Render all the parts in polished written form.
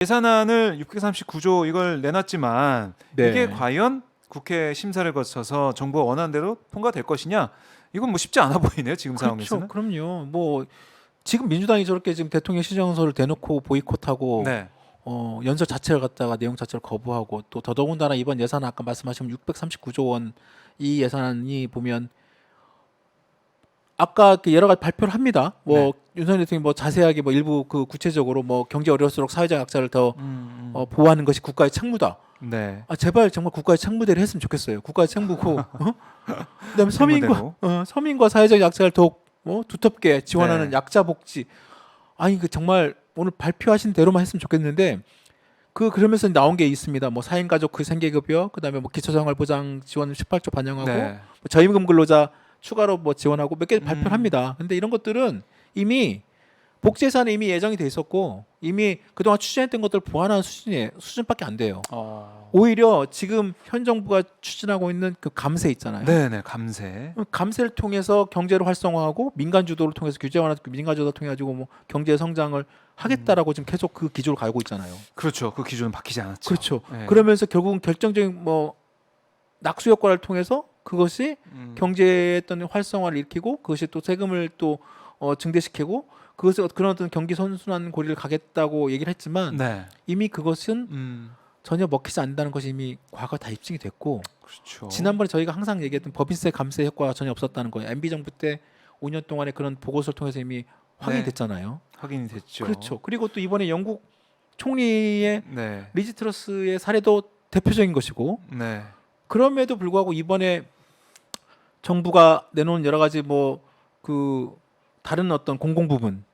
예산안을 639조 이걸 내놨지만 네. 이게 과연 국회 심사를 거쳐서 정부가 원하는 대로 통과될 것이냐? 이건 뭐 쉽지 않아 보이네요. 지금 그렇죠. 상황에서는. 그럼요. 뭐 지금 민주당이 저렇게 지금 대통령 시정서를 대놓고 보이콧하고 네. 연설 자체를 갖다가 내용 자체를 거부하고 또 더더군다나 이번 예산 아까 말씀하신 639조 원 이 예산안이 보면 아까 그 여러 가지 발표를 합니다. 뭐 네. 윤석열 대통령이 뭐 자세하게 뭐 일부 그 구체적으로 뭐 경제 어려울수록 사회적 약자를 더 보호하는 것이 국가의 책무다. 네. 아 제발 정말 국가의 책무대로 했으면 좋겠어요. 국가의 책무고 그다음에 책무대로. 서민과 사회적 약자를 더욱 두텁게 지원하는 네. 약자 복지. 아니 그 정말 오늘 발표하신 대로만 했으면 좋겠는데 그러면서 나온 게 있습니다. 뭐 4인 가족 그 생계급여, 그다음에 뭐 기초생활보장 지원 18조 반영하고 네. 뭐 저임금 근로자 추가로 뭐 지원하고 몇 개 발표를 합니다. 근데 이런 것들은 이미 복지 예산에 이미 예정이 돼 있었고 이미 그동안 추진했던 것들 보완하는 수준밖에 안 돼요. 오히려 지금 현 정부가 추진하고 있는 그 감세 있잖아요. 네네. 감세. 감세를 통해서 경제를 활성화하고 민간 주도를 통해서 규제 완화, 민간 주도를 통해 가지고 뭐 경제 성장을 하겠다라고 지금 계속 그 기조를 갈고 있잖아요. 그렇죠. 그 기준은 바뀌지 않았죠. 그렇죠. 네. 그러면서 결국은 결정적인 뭐 낙수 효과를 통해서 그것이 경제의 어떤 활성화를 일으키고 그것이 또 세금을 또 증대시키고 그것을 그런 어떤 경기 선순환 고리를 가겠다고 얘기를 했지만 네. 이미 그것은 음. 전혀 먹히지 않는다는 것이 이미 과거 다 입증이 됐고 그렇죠. 지난번에 저희가 항상 얘기했던 법인세 감세 효과가 전혀 없었다는 거예요. MB 정부 때 5년 동안의 그런 보고서를 통해서 이미 확인이 네. 됐잖아요. 확인이 됐죠. 그렇죠. 그리고 또 이번에 영국 총리의 네. 리즈 트러스의 사례도 대표적인 것이고 네. 그럼에도 불구하고 이번에 정부가 내놓은 여러 가지 뭐 그 다른 어떤 공공 부분,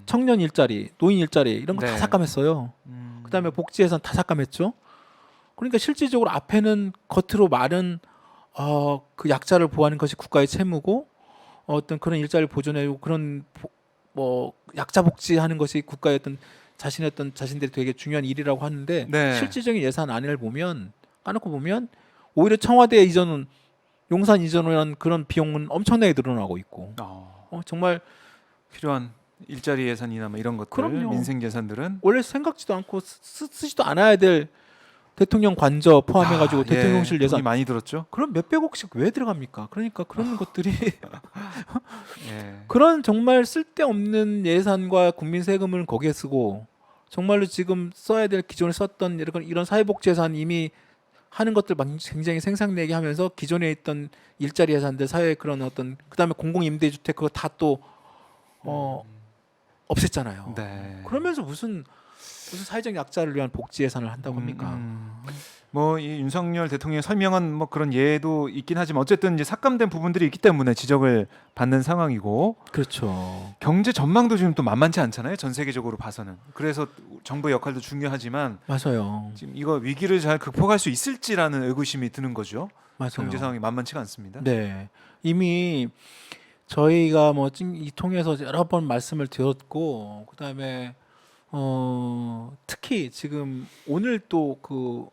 청년 일자리, 노인 일자리 이런 거 다 네. 삭감했어요. 그다음에 복지 예산 다 삭감했죠. 그러니까 실질적으로 앞에는 겉으로 말은 그 약자를 보호하는 것이 국가의 채무고 어떤 그런 일자리를 보존해고 그런 뭐 약자 복지하는 것이 국가의 어떤 자신들이 되게 중요한 일이라고 하는데 네. 실질적인 예산안을 보면 까놓고 보면 오히려 청와대 이전은 용산 이전이라는 그런 비용은 엄청나게 늘어나고 있고 정말 필요한 일자리 예산이나 뭐 이런 것들, 그럼요. 민생 예산들은 원래 생각지도 않고 쓰지도 않아야 될 대통령 관저 포함해가지고 대통령실 돈이 예산 많이 들었죠. 그럼 몇백억씩 왜 들어갑니까? 그러니까 그런 것들이 예. 그런 정말 쓸데없는 예산과 국민 세금을 거기에 쓰고 정말로 지금 써야 될 기존에 썼던 이런 사회복지 예산 이미 하는 것들 굉장히 생산내게 하면서 기존에 있던 일자리 예산들 사회 그런 어떤 그다음에 공공임대주택 그거 다 또 없앴잖아요. 네. 그러면서 무슨 사회적 약자를 위한 복지 예산을 한다고 합니까? 뭐 이 윤석열 대통령이 설명한 뭐 그런 예도 있긴 하지만 어쨌든 이제 삭감된 부분들이 있기 때문에 지적을 받는 상황이고 그렇죠. 경제 전망도 지금 또 만만치 않잖아요. 전 세계적으로 봐서는. 그래서 정부의 역할도 중요하지만 맞아요. 지금 이거 위기를 잘 극복할 수 있을지라는 의구심이 드는 거죠. 맞아요. 경제 상황이 만만치가 않습니다. 네. 이미 저희가 뭐 이 통해서 여러 번 말씀을 드렸고 그다음에 특히 지금 오늘 또 그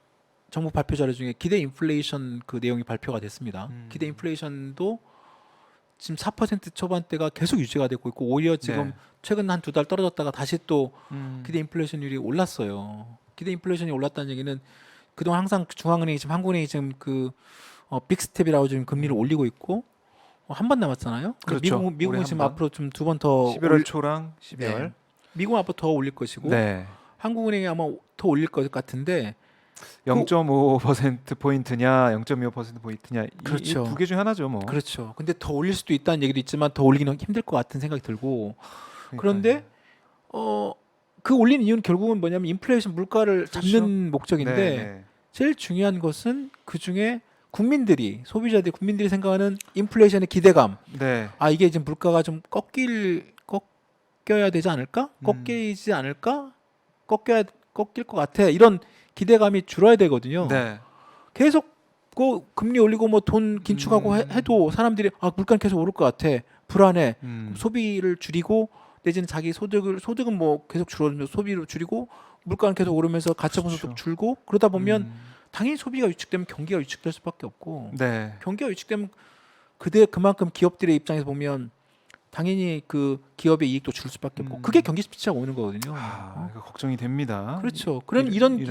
정부 발표 자료 중에 기대 인플레이션 그 내용이 발표가 됐습니다. 기대 인플레이션도 지금 4% 초반대가 계속 유지가 되고 있고 오히려 지금 네. 최근 한 두 달 떨어졌다가 다시 또 기대 네. 인플레이션율이 올랐어요. 기대 인플레이션이 올랐다는 얘기는 그동안 항상 중앙은행이 지금 한국은행이 지금 그 빅스텝이라고 지금 금리를 올리고 있고 한 번 남았잖아요. 그렇죠. 미국은 올해 지금 한 번. 앞으로 좀 두 번 더 11월 초랑 12월. 네. 미국은 앞으로 더 올릴 것이고 네. 한국은행이 아마 더 올릴 것 같은데 0.5% 포인트냐, 0.25% 포인트냐 그렇죠. 이 두 개 중 하나죠, 뭐. 그렇죠. 근데 더 올릴 수도 있다는 얘기도 있지만 더 올리기는 힘들 것 같은 생각이 들고 그런데 그 올리는 이유는 결국은 뭐냐면 인플레이션 물가를 그렇죠. 잡는 목적인데 네. 제일 중요한 것은 그 중에 국민들이 생각하는 인플레이션의 기대감. 네. 이게 지금 물가가 좀 꺾여야 되지 않을까? 꺾이지 않을까? 꺾일 것 같아. 이런 기대감이 줄어야 되거든요. 네. 계속 그 금리 올리고 뭐 돈 긴축하고 해도 사람들이 물가는 계속 오를 것 같아. 불안해. 소비를 줄이고 내지는 자기 소득은 뭐 계속 줄어들면서 소비를 줄이고 물가는 계속 오르면서 가처분 소득 그렇죠. 줄고 그러다 보면 당연히 소비가 위축되면 경기가 위축될 수밖에 없고 네. 경기가 위축되면 그만큼 기업들의 입장에서 보면 당연히 그 기업의 이익도 줄 수밖에 없고 음. 그게 경기 침체가 오는 거거든요. 이거 걱정이 됩니다. 그렇죠. 그런 이런데.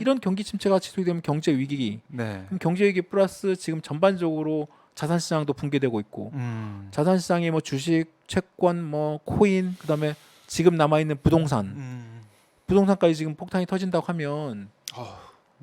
이런 경기 침체가 지속이 되면 경제 위기. 네. 그럼 경제 위기 플러스 지금 전반적으로 자산 시장도 붕괴되고 있고 자산 시장이 뭐 주식, 채권, 뭐 코인, 그다음에 지금 남아 있는 부동산, 부동산까지 지금 폭탄이 터진다고 하면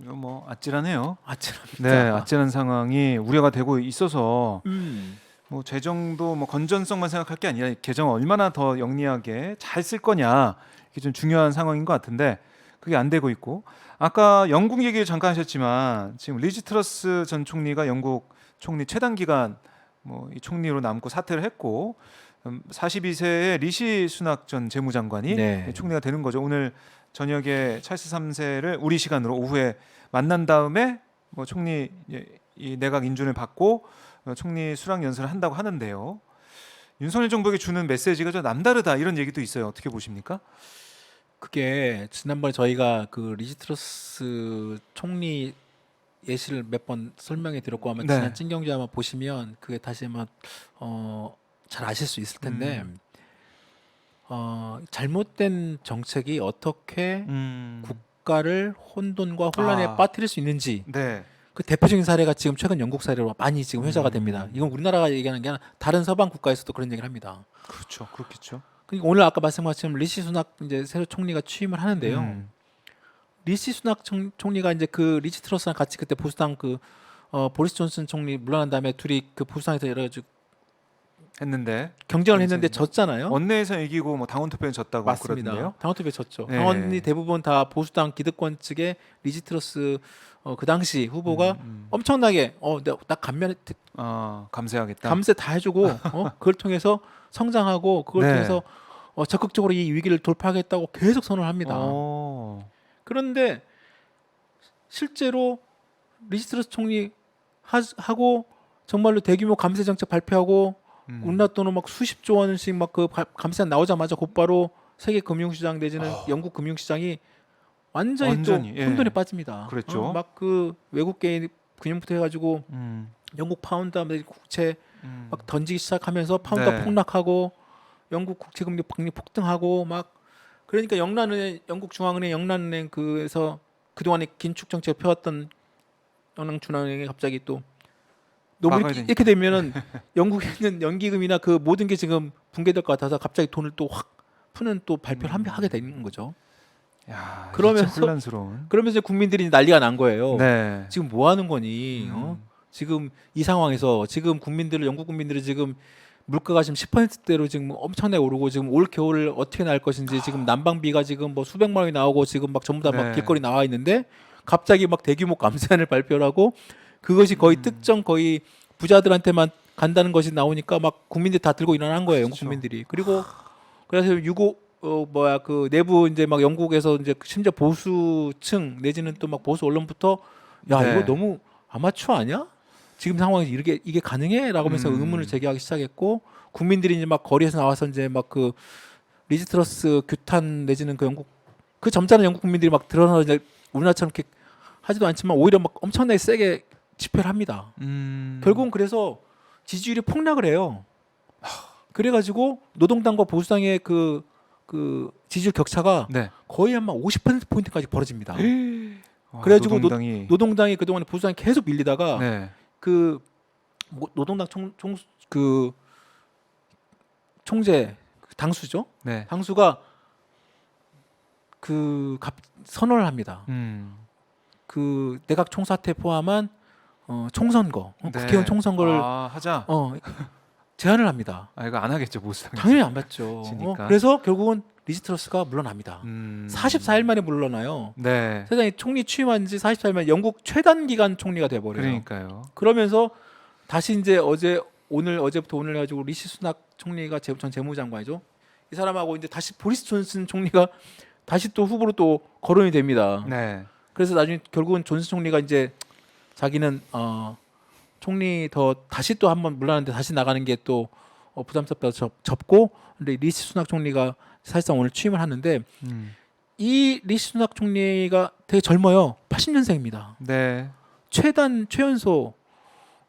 이거 뭐 아찔하네요. 아찔합니다. 네, 아찔한 상황이 우려가 되고 있어서 음. 뭐 재정도 뭐 건전성만 생각할 게 아니라 재정 얼마나 더 영리하게 잘 쓸 거냐 이게 좀 중요한 상황인 것 같은데 그게 안 되고 있고 아까 영국 얘기를 잠깐 하셨지만 지금 리즈 트러스 전 총리가 영국 총리 최단 기간 뭐 이 총리로 남고 사퇴를 했고 42세의 리시 수낙 전 재무장관이 네. 총리가 되는 거죠. 오늘 저녁에 찰스 3세를 우리 시간으로 오후에 만난 다음에 뭐 총리 이 내각 인준을 받고 총리 수락 연설을 한다고 하는데요. 윤석열 정부에게 주는 메시지가 좀 남다르다 이런 얘기도 있어요. 어떻게 보십니까? 그게 지난번에 저희가 그 리즈 트러스 총리 예시를 몇 번 설명해 드렸고 아마 네. 지난 찐경제 아마 보시면 그게 다시 한번 잘 아실 수 있을 텐데 잘못된 정책이 어떻게 국가를 혼돈과 혼란에 빠뜨릴 수 있는지 네. 그 대표적인 사례가 지금 최근 영국 사례로 많이 지금 회자가 됩니다. 이건 우리나라가 얘기하는 게 아니라 다른 서방 국가에서도 그런 얘기를 합니다. 그렇죠. 그렇겠죠. 그러니까 오늘 아까 말씀하신 리시 수낙 이제 새로 총리가 취임을 하는데요. 리시 수낙 총리가 이제 그 리치 트러스랑 같이 그때 보수당 그 보리스 존슨 총리 물러난 다음에 둘이 그 보수당에서 여러 가지 했는데 경쟁을 했는데 경쟁. 졌잖아요. 원내에서 이기고 뭐 당원 투표는 졌다고 맞습니다. 그러던데요. 당원 투표 졌죠. 네. 당원이 대부분 다 보수당 기득권 측의 리치 트러스 그 당시 후보가 엄청나게 나 감면 감세하겠다. 감세 다 해주고 그걸 통해서 성장하고 그걸 네. 통해서 적극적으로 이 위기를 돌파하겠다고 계속 선언을 합니다. 그런데 실제로 리즈 트러스 총리 하고 정말로 대규모 감세 정책 발표하고 우리나라 돈은 막 수십조 원씩 막 그 감세 나오자마자 곧바로 세계 금융시장 내지는 영국 금융시장이 완전히 또 완전히, 예. 혼돈에 빠집니다. 그랬죠. 막 그 외국계 금융부터 해가지고 영국 파운드 아메리카 국채 막 던지기 시작하면서 파운드가 네. 폭락하고 영국 국채금리 폭등하고 막 그러니까 영란은행 영국 중앙은행 영란은행 그에서 그동안에 긴축 정책을 펴왔던 영랑중앙은행이 갑자기 또 너무 막아야 이렇게 되면은 영국에 있는 연기금이나 그 모든 게 지금 붕괴될 것 같아서 갑자기 돈을 또 확 푸는 또 발표를 하게 되는 거죠. 야, 그러면서- 진짜 혼란스러운. 그러면서 국민들이 난리가 난 거예요. 네. 지금 뭐 하는 거니? 지금 이 상황에서 지금 영국 국민들이 지금 물가가 지금 10%대로 지금 엄청나게 오르고 지금 올 겨울을 어떻게 날 것인지 지금 난방비가 지금 뭐 수백만 원이 나오고 지금 막 전부 다 막 네. 길거리 나와 있는데 갑자기 막 대규모 감세안을 발표를 하고 그것이 거의 특정 거의 부자들한테만 간다는 것이 나오니까 막 국민들이 다 들고 일어난 거예요. 영국 그렇죠. 국민들이. 그리고 그래서 그 내부 이제 막 영국에서 이제 심지어 보수층 내지는 또 막 보수 언론부터 야 네. 이거 너무 아마추어 아니야? 지금 상황에서 이게 가능해?라고 하면서 의문을 제기하기 시작했고 국민들이 이제 막 거리에서 나와서 이제 막 그 리즈 트러스 규탄 내지는 그 영국 그 점잖은 영국 국민들이 막 드러나서 이제 우리나라처럼 이렇게 하지도 않지만 오히려 막 엄청나게 세게 집회를 합니다. 결국은 그래서 지지율이 폭락을 해요. 그래가지고 노동당과 보수당의 그 지지율 격차가 네. 거의 한 50% 포인트까지 벌어집니다. 와, 그래가지고 노동당이 노동당이 그동안에 보수당이 계속 밀리다가 네. 그 노동당 그 총재 당수죠. 네. 당수가 선언을 합니다. 그 내각 총사퇴 포함한 총선거, 네. 국회의원 총선거를 하자. 제안을 합니다. 이거 안 하겠죠 보수당. 당연히 안 받죠. 지니까. 그래서 결국은 리즈 트러스가 물러납니다. 44일 만에 물러나요. 네. 세상에 총리 취임한 지 44일 만에 영국 최단 기간 총리가 돼 버려요. 그러니까요. 그러면서 다시 이제 어제부터 오늘 해가지고 리시 수낙 총리가 전 재무장관이죠. 이 사람하고 이제 다시 보리스 존슨 총리가 다시 또 후보로 또 거론이 됩니다. 네. 그래서 나중에 결국은 존슨 총리가 이제 자기는 총리 다시 또 한번 물러나는데 다시 나가는 게 또 부담스럽다고 접고 근데 리시 수낙 총리가 사실상 오늘 취임을 하는데 이 리시 수낙 총리가 되게 젊어요. 80년생입니다. 네. 최연소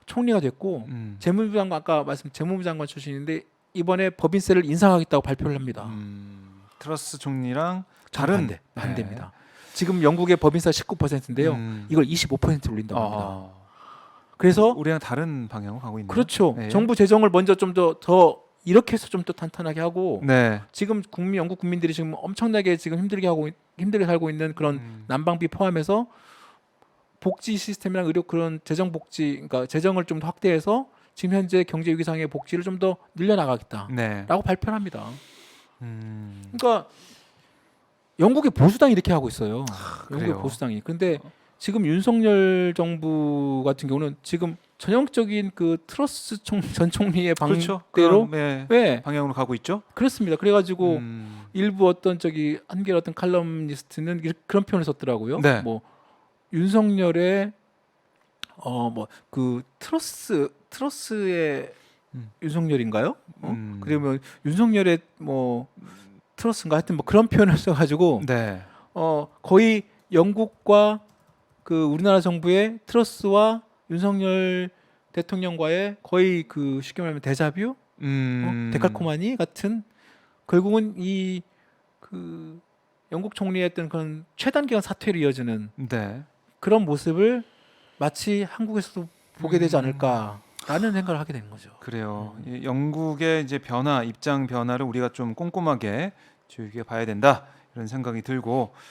총리가 됐고 음. 재무부 장관 아까 말씀 재무부 장관 출신인데 이번에 법인세를 인상하겠다고 발표를 합니다. 트러스 총리랑 다른 반대입니다. 지금 영국의 법인세가 19%인데요. 이걸 25% 올린다고 합니다. 그래서 우리랑 다른 방향으로 가고 있네요. 그렇죠. 네. 정부 재정을 먼저 좀 더 이렇게 해서 좀 더 탄탄하게 하고 네. 지금 영국 국민들이 지금 엄청나게 지금 힘들게 살고 있는 그런 난방비 포함해서 복지 시스템이랑 의료 그런 재정 복지 그러니까 재정을 좀 더 확대해서 지금 현재 경제 위기상의 복지를 좀 더 늘려나가겠다라고 네. 발표를 합니다. 음. 그러니까 영국의 보수당이 이렇게 하고 있어요. 영국의 그래요? 보수당이. 근데 지금 윤석열 정부 같은 경우는 지금 전형적인 그 트러스 전 총리의 그렇죠. 방대로 그런, 네. 네, 방향으로 가고 있죠. 그렇습니다. 그래가지고 음. 일부 어떤 한겨레 어떤 칼럼니스트는 그런 표현을 썼더라고요. 네. 뭐 윤석열의 뭐 그 트러스의 음. 윤석열인가요? 음. 그러면 윤석열의 뭐 트러스인가 하여튼 뭐 그런 표현을 써가지고 네. 거의 영국과 그 우리나라 정부의 트러스와 윤석열 대통령과의 거의 그 쉽게 말하면 데자뷰, 데칼코마니 같은 결국은 이 그 영국 총리의 어떤 그런 최단기간 사퇴로 이어지는 네. 그런 모습을 마치 한국에서도 보게 되지 않을까라는 생각을 하게 되는 거죠. 그래요. 이 영국의 이제 입장 변화를 우리가 좀 꼼꼼하게 주의깊게 봐야 된다 이런 생각이 들고